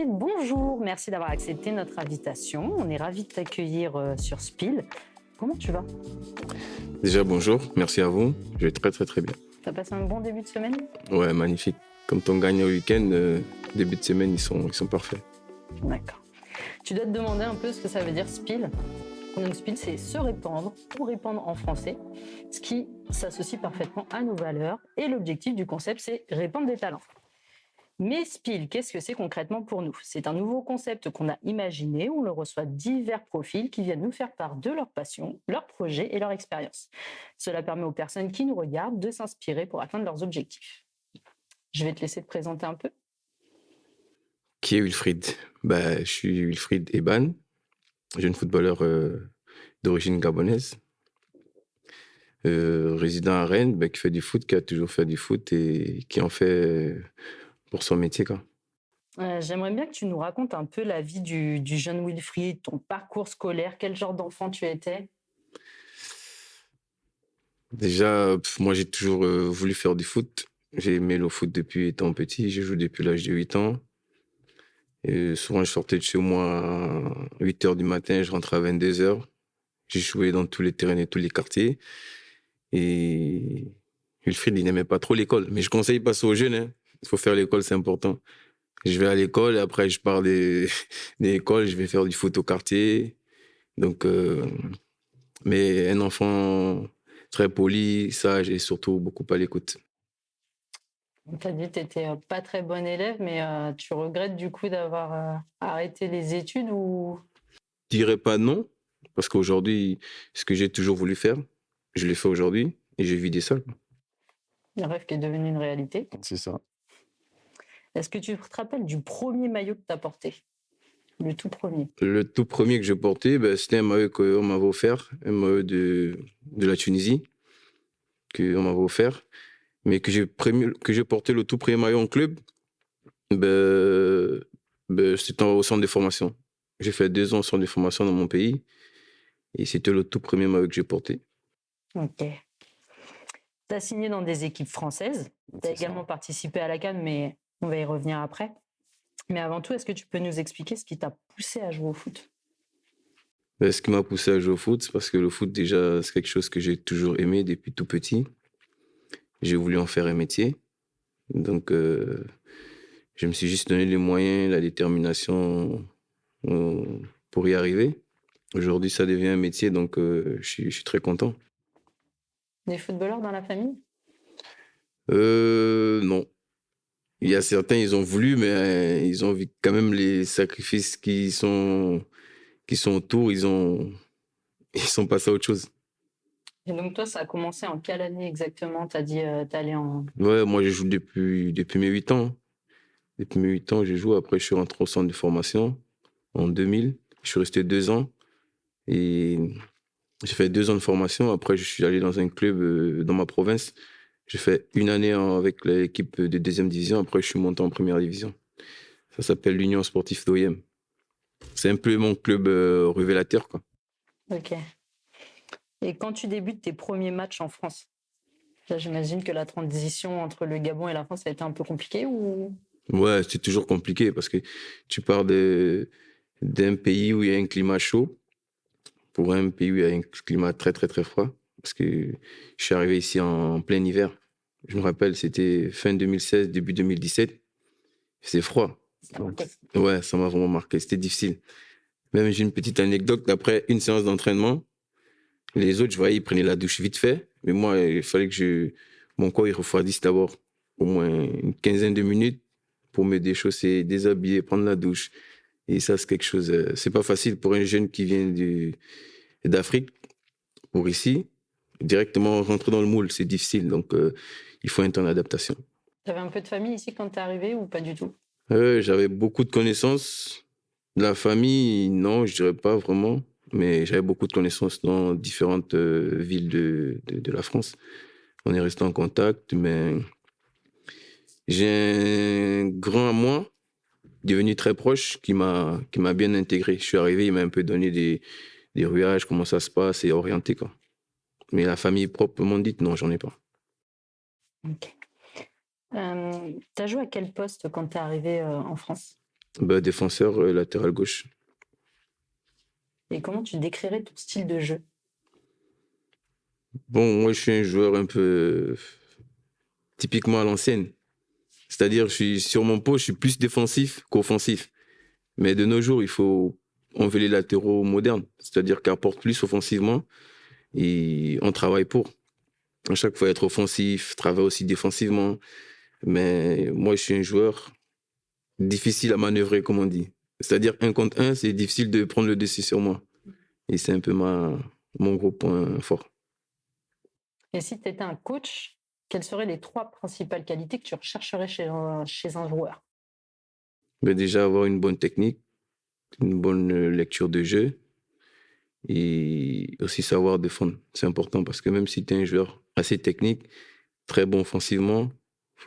Wilfried, bonjour. Merci d'avoir accepté notre invitation. On est ravis de t'accueillir sur Spiel. Comment tu vas? Déjà, bonjour, merci à vous. Je vais très très très bien. T'as passé un bon début de semaine? Ouais, magnifique. Comme ton gagne au week-end, début de semaine, ils sont parfaits. D'accord. Tu dois te demander un peu ce que ça veut dire Spiel. Donc Spiel, c'est se répandre ou répandre en français, ce qui s'associe parfaitement à nos valeurs. Et l'objectif du concept, c'est répandre des talents. Mais Spiel, qu'est-ce que c'est concrètement pour nous? C'est un nouveau concept qu'on a imaginé, où l'on reçoit divers profils qui viennent nous faire part de leur passion, leurs projets et leur expérience. Cela permet aux personnes qui nous regardent de s'inspirer pour atteindre leurs objectifs. Je vais te laisser te présenter un peu. Qui est Wilfried? Je suis Wilfried Eban, jeune footballeur d'origine gabonaise, résident à Rennes, qui fait du foot, qui a toujours fait du foot et qui en fait pour son métier, quoi. J'aimerais bien que tu nous racontes un peu la vie du jeune Wilfried, ton parcours scolaire, quel genre d'enfant tu étais. Déjà, moi j'ai toujours voulu faire du foot. J'ai aimé le foot depuis étant petit, je joue depuis l'âge de 8 ans. Et souvent je sortais de chez moi à 8 heures du matin, je rentrais à 22 heures. J'ai joué dans tous les terrains et tous les quartiers. Et Wilfried, il n'aimait pas trop l'école. Mais je conseille pas ça aux jeunes, hein. Il faut faire l'école, c'est important. Je vais à l'école et après, je pars des écoles, je vais faire du foot au quartier. Donc, mais un enfant très poli, sage et surtout beaucoup à l'écoute. Tu as dit que tu n'étais pas très bon élève, mais tu regrettes du coup d'avoir arrêté les études ou... Je dirais pas non, parce qu'aujourd'hui, ce que j'ai toujours voulu faire, je l'ai fait aujourd'hui et j'ai vidé ça, quoi. Un rêve qui est devenu une réalité. C'est ça. Est-ce que tu te rappelles du premier maillot que tu as porté? Le tout premier. Le tout premier que je portais, c'était un maillot qu'on m'avait offert, un maillot de la Tunisie, qu'on m'avait offert, mais que j'ai porté le tout premier maillot en club, ben, c'était au centre de formation. J'ai fait 2 ans au centre de formation dans mon pays, et c'était le tout premier maillot que j'ai porté. Ok. Tu as signé dans des équipes françaises. Tu as également participé à la CAN, mais on va y revenir après. Mais avant tout, est-ce que tu peux nous expliquer ce qui t'a poussé à jouer au foot? Ce qui m'a poussé à jouer au foot, c'est parce que le foot, déjà, c'est quelque chose que j'ai toujours aimé depuis tout petit. J'ai voulu en faire un métier. Donc, je me suis juste donné les moyens, la détermination euh, pour y arriver. Aujourd'hui, ça devient un métier, donc je suis très content. Des footballeurs dans la famille? Non. Il y a certains, ils ont voulu, mais ils ont vu quand même les sacrifices qui sont autour, ils sont passés à autre chose. Et donc toi, ça a commencé en quelle année exactement? Tu as dit t'allais en... Ouais, moi, je joue depuis mes 8 ans. Depuis mes 8 ans, je joue. Après, je suis rentré au centre de formation en 2000. Je suis resté 2 ans et j'ai fait 2 ans de formation. Après, je suis allé dans un club dans ma province. J'ai fait une année avec l'équipe de deuxième division. Après, je suis monté en première division. Ça s'appelle l'Union sportive d'OIM. C'est un peu mon club révélateur, quoi. Ok. Et quand tu débutes tes premiers matchs en France, là, j'imagine que la transition entre le Gabon et la France a été un peu compliquée ou... Ouais, c'est toujours compliqué parce que tu pars d'un pays où il y a un climat chaud pour un pays où il y a un climat très, très, très froid. Parce que je suis arrivé ici en plein hiver. Je me rappelle, c'était fin 2016, début 2017. C'est froid. Donc, ouais, ça m'a vraiment marqué. C'était difficile. Même j'ai une petite anecdote. Après une séance d'entraînement, les autres, je voyais, ils prenaient la douche vite fait. Mais moi, il fallait que mon corps il refroidisse d'abord. Au moins une quinzaine de minutes pour me déchausser, déshabiller, prendre la douche. Et ça, c'est quelque chose, c'est pas facile pour un jeune qui vient d'Afrique pour ici. Directement rentrer dans le moule, c'est difficile. Donc, il faut un temps d'adaptation. Tu avais un peu de famille ici quand t'es arrivé ou pas du tout? J'avais beaucoup de connaissances. De la famille, non, je dirais pas vraiment. Mais j'avais beaucoup de connaissances dans différentes villes de la France. On est resté en contact, mais j'ai un grand à moi, devenu très proche, qui m'a bien intégré. Je suis arrivé, il m'a un peu donné des rouages, comment ça se passe, et orienté, quoi. Mais la famille proprement dite, non, j'en ai pas. Ok. T'as joué à quel poste quand t'es arrivé en France? Bah, défenseur, latéral gauche. Et comment tu décrirais ton style de jeu? Bon, moi, je suis un joueur un peu typiquement à l'ancienne. C'est-à-dire, sur mon poste, je suis plus défensif qu'offensif. Mais de nos jours, on veut les latéraux modernes. C'est-à-dire qu'ils apportent plus offensivement et on travaille pour. À chaque fois, être offensif, travailler aussi défensivement. Mais moi, je suis un joueur difficile à manœuvrer, comme on dit. C'est-à-dire, un contre un, c'est difficile de prendre le dessus sur moi. Et c'est un peu mon gros point fort. Et si tu étais un coach, quelles seraient les 3 principales qualités que tu rechercherais chez un joueur? Mais déjà, avoir une bonne technique, une bonne lecture de jeu et aussi savoir défendre. C'est important parce que même si tu es un joueur assez technique, très bon offensivement,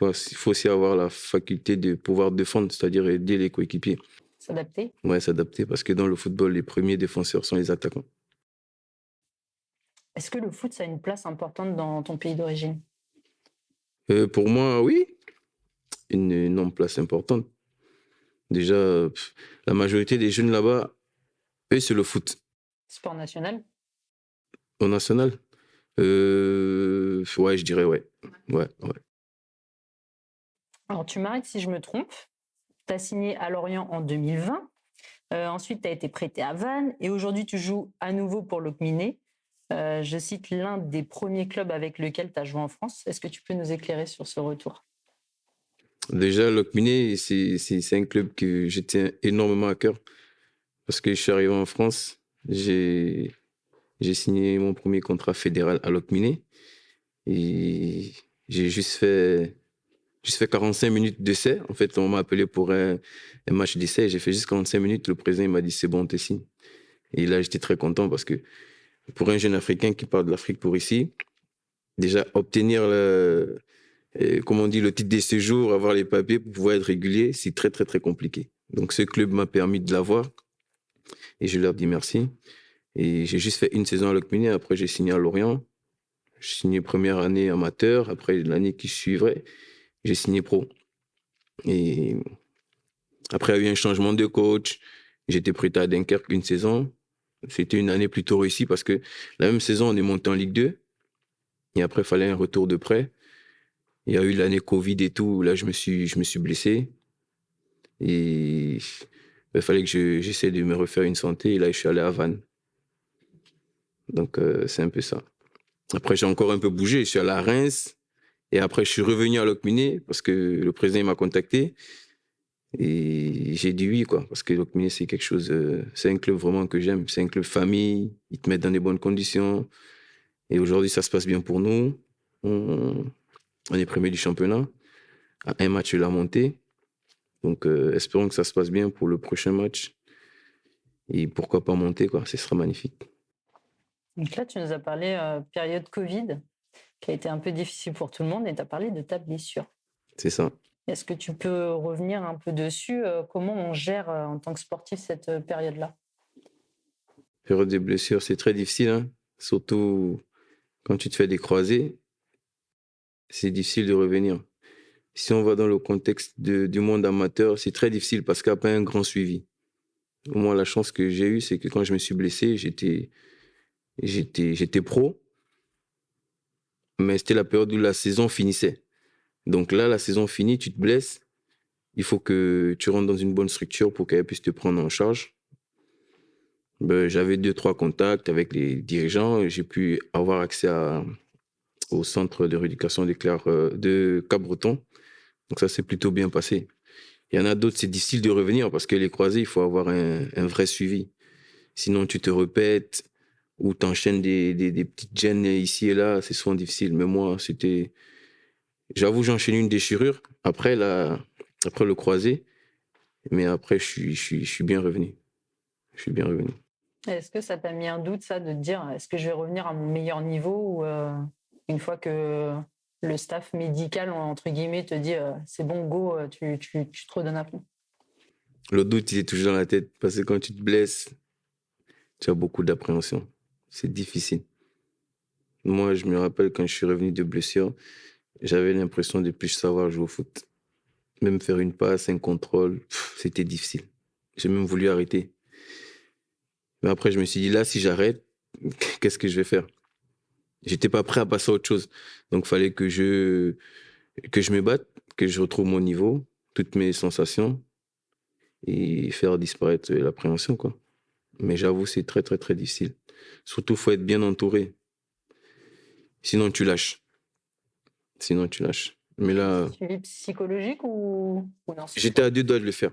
il faut aussi avoir la faculté de pouvoir défendre, c'est-à-dire aider les coéquipiers. S'adapter? Ouais, s'adapter parce que dans le football, les premiers défenseurs sont les attaquants. Est-ce que le foot, ça a une place importante dans ton pays d'origine? Pour moi, oui, une énorme place importante. Déjà, la majorité des jeunes là-bas, eux, c'est le foot. Sport national? Au national, ouais, je dirais ouais. Ouais, ouais. Alors, tu m'arrêtes si je me trompe. Tu as signé à Lorient en 2020. Ensuite, tu as été prêté à Vannes et aujourd'hui, tu joues à nouveau pour Locminé. Je cite l'un des premiers clubs avec lequel tu as joué en France. Est-ce que tu peux nous éclairer sur ce retour? Déjà, Locminé, c'est un club que je tiens énormément à cœur parce que je suis arrivé en France, j'ai signé mon premier contrat fédéral à Locminé et j'ai juste fait 45 minutes d'essai. En fait, on m'a appelé pour un match d'essai. J'ai fait juste 45 minutes. Le président il m'a dit c'est bon, t'es signé. Et là, j'étais très content parce que pour un jeune Africain qui part de l'Afrique pour ici, déjà obtenir comme on dit, le titre de séjour, avoir les papiers pour pouvoir être régulier, c'est très, très, très compliqué. Donc, ce club m'a permis de l'avoir et je leur dis merci. Et j'ai juste fait une saison à Locminé. Après, j'ai signé à Lorient. J'ai signé première année amateur. Après, l'année qui suivrait, j'ai signé pro. Et après, il y a eu un changement de coach. J'étais prêté à Dunkerque une saison. C'était une année plutôt réussie parce que la même saison, on est monté en Ligue 2. Et après, il fallait un retour de prêt. Il y a eu l'année Covid et tout. Là, je me suis blessé. Et il fallait que j'essaie de me refaire une santé. Et là, je suis allé à Vannes. Donc, c'est un peu ça. Après, j'ai encore un peu bougé. Je suis allé à Reims. Et après, je suis revenu à Locminé parce que le président il m'a contacté. Et j'ai dit oui, quoi. Parce que Locminé, c'est quelque chose. C'est un club vraiment que j'aime. C'est un club famille. Ils te mettent dans des bonnes conditions. Et aujourd'hui, ça se passe bien pour nous. On, on est premier du championnat. À un match de la montée. Donc, espérons que ça se passe bien pour le prochain match. Et pourquoi pas monter, quoi. Ce sera magnifique. Donc là, tu nous as parlé période Covid, qui a été un peu difficile pour tout le monde, et tu as parlé de ta blessure. C'est ça. Est-ce que tu peux revenir un peu dessus? Comment on gère en tant que sportif cette période-là? Période de blessure, c'est très difficile, hein. Surtout quand tu te fais des croisés, c'est difficile de revenir. Si on va dans le contexte du monde amateur, c'est très difficile parce qu'il n'y a pas un grand suivi. Moi, la chance que j'ai eue, c'est que quand je me suis blessé, j'étais pro, mais c'était la période où la saison finissait. Donc là, la saison finie, tu te blesses, il faut que tu rentres dans une bonne structure pour qu'elle puisse te prendre en charge. Ben, j'avais 2, 3 contacts avec les dirigeants et j'ai pu avoir accès au centre de rééducation de Cap-Breton. Donc ça s'est plutôt bien passé. Il y en a d'autres, c'est difficile de revenir parce que les croisés, il faut avoir un vrai suivi. Sinon, tu te répètes ou t'enchaînes des petites gênes ici et là, c'est souvent difficile. Mais moi, j'avoue, j'ai enchaîné une déchirure après le croisé, mais après, je suis bien revenu. Je suis bien revenu. Est-ce que ça t'a mis un doute, ça, de te dire, est-ce que je vais revenir à mon meilleur niveau ou une fois que le staff médical, entre guillemets, te dit, c'est bon, go, tu te redonnes à fond? Le doute, il est toujours dans la tête parce que quand tu te blesses, tu as beaucoup d'appréhension. C'est difficile. Moi, je me rappelle quand je suis revenu de blessure, j'avais l'impression de plus savoir jouer au foot. Même faire une passe, un contrôle, c'était difficile. J'ai même voulu arrêter. Mais après, je me suis dit, là, si j'arrête, qu'est-ce que je vais faire? J'étais pas prêt à passer à autre chose. Donc, il fallait que je me batte, que je retrouve mon niveau, toutes mes sensations et faire disparaître l'appréhension, quoi. Mais j'avoue, c'est très, très, très difficile. Surtout, faut être bien entouré. Sinon, tu lâches. Sinon, tu lâches. Mais là, Suivi psychologique ou non? j'étais à deux doigts de le faire.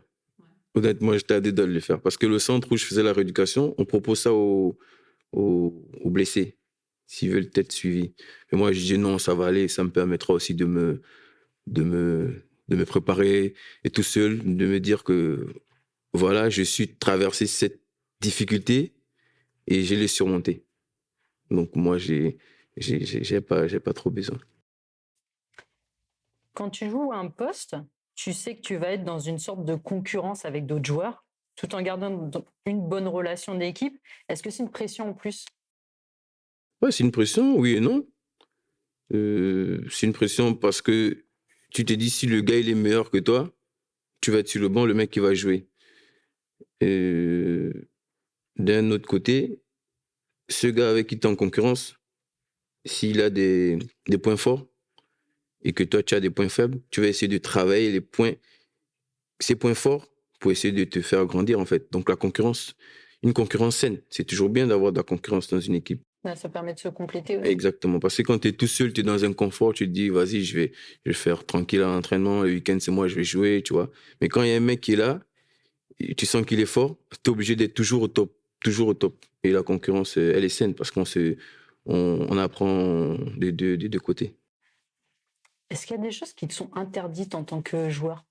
Honnêtement, j'étais à deux doigts de le faire. Parce que le centre où je faisais la rééducation, on propose ça aux blessés, s'ils veulent être suivis. Mais moi, je dis non, ça va aller. Ça me permettra aussi de me préparer et tout seul, de me dire que voilà, je suis traversé cette difficulté et je l'ai surmontée. Donc moi, j'ai pas trop besoin. Quand tu joues à un poste, tu sais que tu vas être dans une sorte de concurrence avec d'autres joueurs, tout en gardant une bonne relation d'équipe. Est-ce que c'est une pression en plus? Ouais, c'est une pression, oui et non. C'est une pression parce que tu te dis si le gars il est meilleur que toi, tu vas être sur le banc, le mec qui va jouer. Euh, D'un autre côté, ce gars avec qui tu es en concurrence, s'il a des points forts et que toi tu as des points faibles, tu vas essayer de travailler ces points forts pour essayer de te faire grandir en fait. Donc une concurrence saine, c'est toujours bien d'avoir de la concurrence dans une équipe. Ça permet de se compléter aussi. Exactement. Parce que quand tu es tout seul, tu es dans un confort, tu te dis, vas-y, je vais faire tranquille à l'entraînement, le week-end, c'est moi, je vais jouer, tu vois. Mais quand il y a un mec qui est là, et tu sens qu'il est fort, tu es obligé d'être toujours au top, toujours au top. Et la concurrence, elle est saine parce on apprend des deux côtés. Est-ce qu'il y a des choses qui te sont interdites en tant que joueur?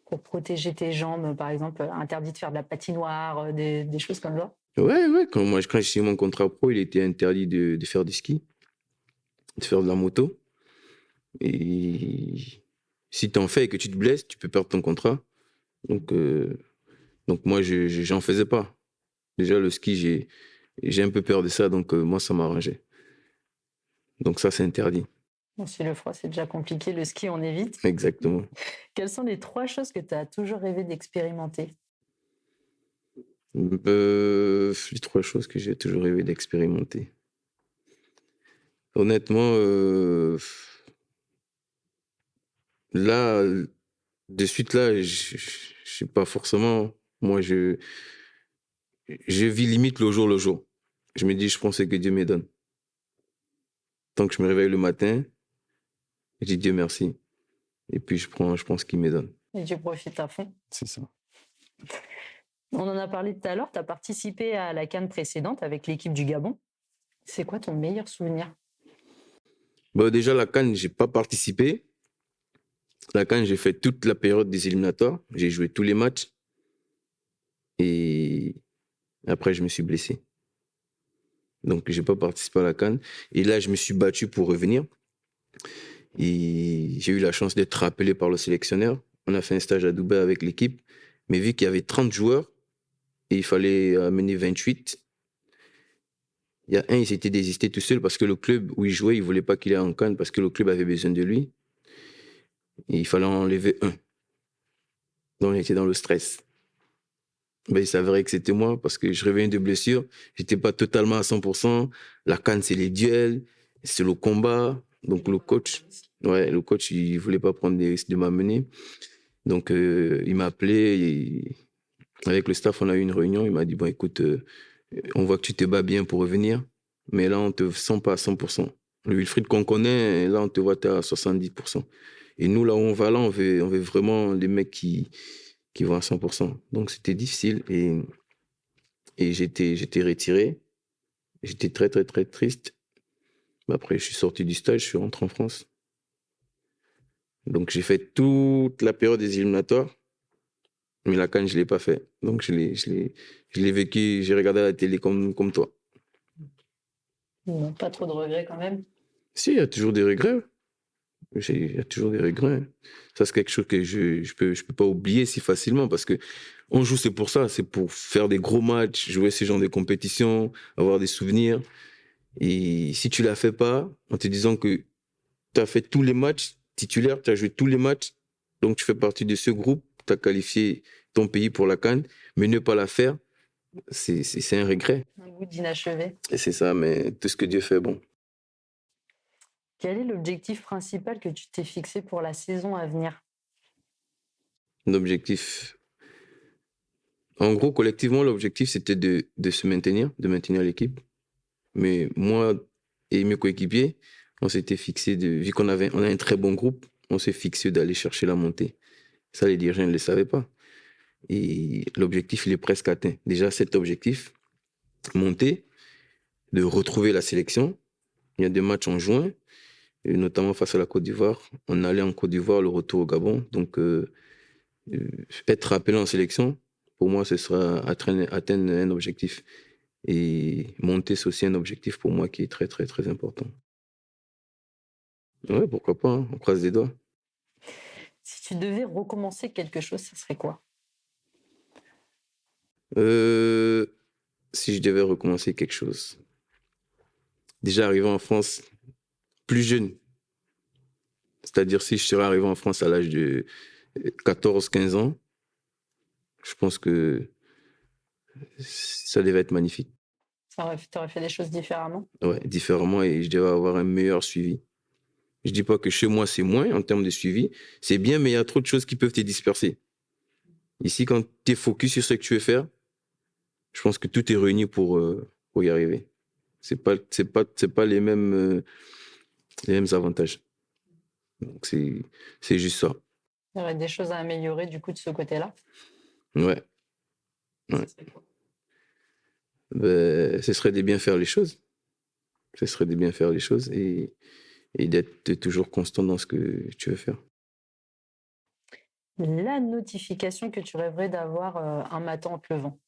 Pour protéger tes jambes, par exemple, interdit de faire de la patinoire, des choses comme ça? Ouais, quand j'ai signé mon contrat pro, il était interdit de faire du ski, de faire de la moto. Et si tu en fais et que tu te blesses, tu peux perdre ton contrat. Donc, moi, j'en faisais pas. Déjà, le ski, j'ai un peu peur de ça, donc moi, ça m'arrangeait. Donc ça, c'est interdit. Bon, si le froid, c'est déjà compliqué, le ski, on évite. Exactement. Quelles sont les 3 choses que tu as toujours rêvé d'expérimenter? Les 3 choses que j'ai toujours rêvé d'expérimenter. Honnêtement, là, de suite là, je sais pas forcément. Moi, je vis limite le jour le jour. Je me dis, je prends ce que Dieu me donne. Tant que je me réveille le matin, je dis Dieu merci. Et puis je prends ce qu'il me donne. Et tu profites à fond. C'est ça. On en a parlé tout à l'heure, tu as participé à la CAN précédente avec l'équipe du Gabon. C'est quoi ton meilleur souvenir? Bon, déjà, la CAN, j'ai pas participé. La CAN, j'ai fait toute la période des éliminatoires. J'ai joué tous les matchs. Et après, je me suis blessé. Donc, j'ai pas participé à la CAN. Et là, je me suis battu pour revenir. Et j'ai eu la chance d'être appelé par le sélectionneur. On a fait un stage à Dubaï avec l'équipe. Mais vu qu'il y avait 30 joueurs et il fallait amener 28, il y a un, il s'était désisté tout seul parce que le club où il jouait, il voulait pas qu'il aille en CAN parce que le club avait besoin de lui. Et il fallait enlever un. Donc, j'étais dans le stress. Ben, il s'avérait que c'était moi parce que je revenais de blessure. J'étais pas totalement à 100%. La CAN, c'est les duels, c'est le combat. Donc, le coach, il voulait pas prendre des risques de m'amener. Donc, il m'a appelé et avec le staff, on a eu une réunion. Il m'a dit, bon, écoute, on voit que tu te bats bien pour revenir, mais là, on te sent pas à 100%. Le Wilfried qu'on connaît, là, on te voit à 70%. Et nous, là où on va, là, on veut vraiment des mecs qui vont à 100%. Donc, c'était difficile et j'étais retiré. J'étais très, très, très triste. Mais après, je suis sorti du stage, je suis rentré en France. Donc, j'ai fait toute la période des éliminatoires, mais la CAN, je ne l'ai pas fait. Donc, je l'ai vécu, j'ai regardé à la télé comme toi. Non, pas trop de regrets quand même. Si, il y a toujours des regrets. Il y a toujours des regrets. Ça, c'est quelque chose que je peux pas oublier si facilement parce que on joue, c'est pour ça. C'est pour faire des gros matchs, jouer ce genre de compétitions, avoir des souvenirs. Et si tu ne la fais pas, en te disant que tu as fait tous les matchs titulaires, tu as joué tous les matchs, Donc, tu fais partie de ce groupe, tu as qualifié ton pays pour la CAN, mais ne pas la faire, c'est un regret. Un goût d'inachevé. Et c'est ça, mais tout ce que Dieu fait, bon. Quel est l'objectif principal que tu t'es fixé pour la saison à venir? L'objectif. En gros, collectivement, l'objectif, c'était de se maintenir, de maintenir l'équipe. Mais moi et mes coéquipiers, on s'était fixé, vu on a un très bon groupe, on s'est fixé d'aller chercher la montée. Ça, les dirigeants ne le savaient pas. Et l'objectif, il est presque atteint. Déjà, cet objectif, monter, de retrouver la sélection. Il y a des matchs en juin, et notamment face à la Côte d'Ivoire. On allait en Côte d'Ivoire, le retour au Gabon. Donc, être appelé en sélection, pour moi, ce sera atteindre un objectif. Et monter, c'est aussi un objectif pour moi qui est très, très, très important. Ouais, pourquoi pas, hein, on croise les doigts. Si tu devais recommencer quelque chose, ça serait quoi? Si je devais recommencer quelque chose. Déjà arrivé en France plus jeune. C'est-à-dire si je serais arrivé en France à l'âge de 14-15 ans, je pense que ça devait être magnifique. T'aurais fait des choses différemment? Ouais, différemment, et je devais avoir un meilleur suivi. Je dis pas que chez moi c'est moins en termes de suivi, c'est bien, mais il y a trop de choses qui peuvent te disperser. Ici, quand tu es focus sur ce que tu veux faire, je pense que tout est réuni pour y arriver. C'est pas les mêmes avantages. Donc c'est juste ça. Il y aurait des choses à améliorer du coup de ce côté-là? Ouais. Ouais. Ben, ce serait de bien faire les choses. Ce serait de bien faire les choses et d'être toujours constant dans ce que tu veux faire. La notification que tu rêverais d'avoir un matin en te levant?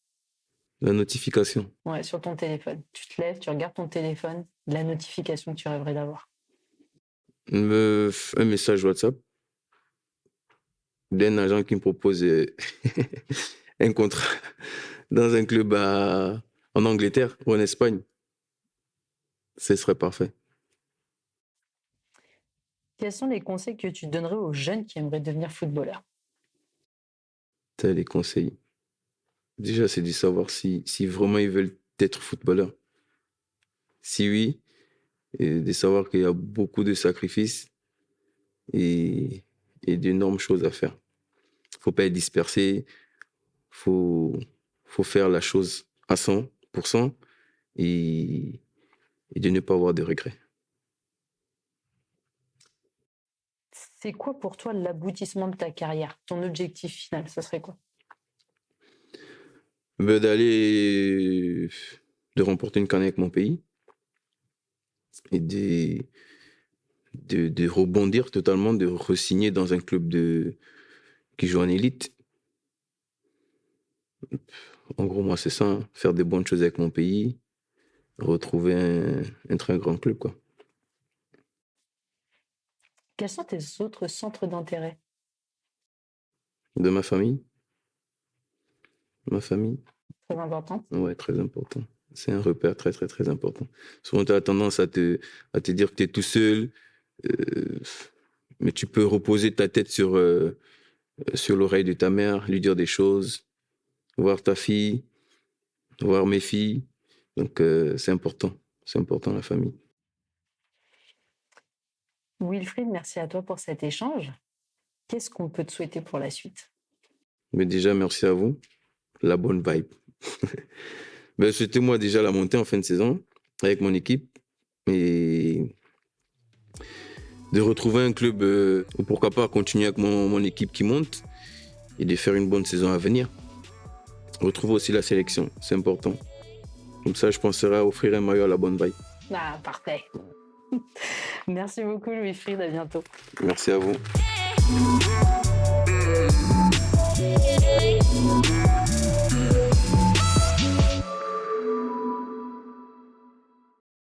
La notification. Ouais, sur ton téléphone. Tu te lèves, tu regardes ton téléphone, la notification que tu rêverais d'avoir. Un message WhatsApp d'un agent qui me propose un contrat dans un club en Angleterre ou en Espagne. Ce serait parfait. Quels sont les conseils que tu donnerais aux jeunes qui aimeraient devenir footballeurs? T'as les conseils. Déjà, c'est de savoir si vraiment ils veulent être footballeurs. Si oui, et de savoir qu'il y a beaucoup de sacrifices et d'énormes choses à faire. Faut pas être dispersé, faut faire la chose à 100% et de ne pas avoir de regrets. C'est quoi pour toi l'aboutissement de ta carrière? Ton objectif final, ça serait quoi? De remporter une CAN avec mon pays et de rebondir totalement, de re-signer dans un club qui joue en élite. En gros, moi, c'est ça, hein, faire des bonnes choses avec mon pays, retrouver un très grand club, quoi. Quels sont tes autres centres d'intérêt? De ma famille. Ma famille. Très important. Ouais, très important. C'est un repère très, très, très important. Souvent, tu as tendance à te dire que tu es tout seul, mais tu peux reposer ta tête sur l'oreille de ta mère, lui dire des choses, voir ta fille, voir mes filles. Donc, c'est important. C'est important, la famille. Wilfried, merci à toi pour cet échange. Qu'est-ce qu'on peut te souhaiter pour la suite? Mais déjà, merci à vous. La bonne vibe. Ben, c'était moi déjà la montée en fin de saison avec mon équipe et de retrouver un club, ou pourquoi pas continuer avec mon équipe qui monte et de faire une bonne saison à venir. Retrouver aussi la sélection, c'est important. Comme ça, je penserai à offrir un maillot à la bonne vibe. Ah, parfait. Merci beaucoup, Wilfried. À bientôt. Merci à vous.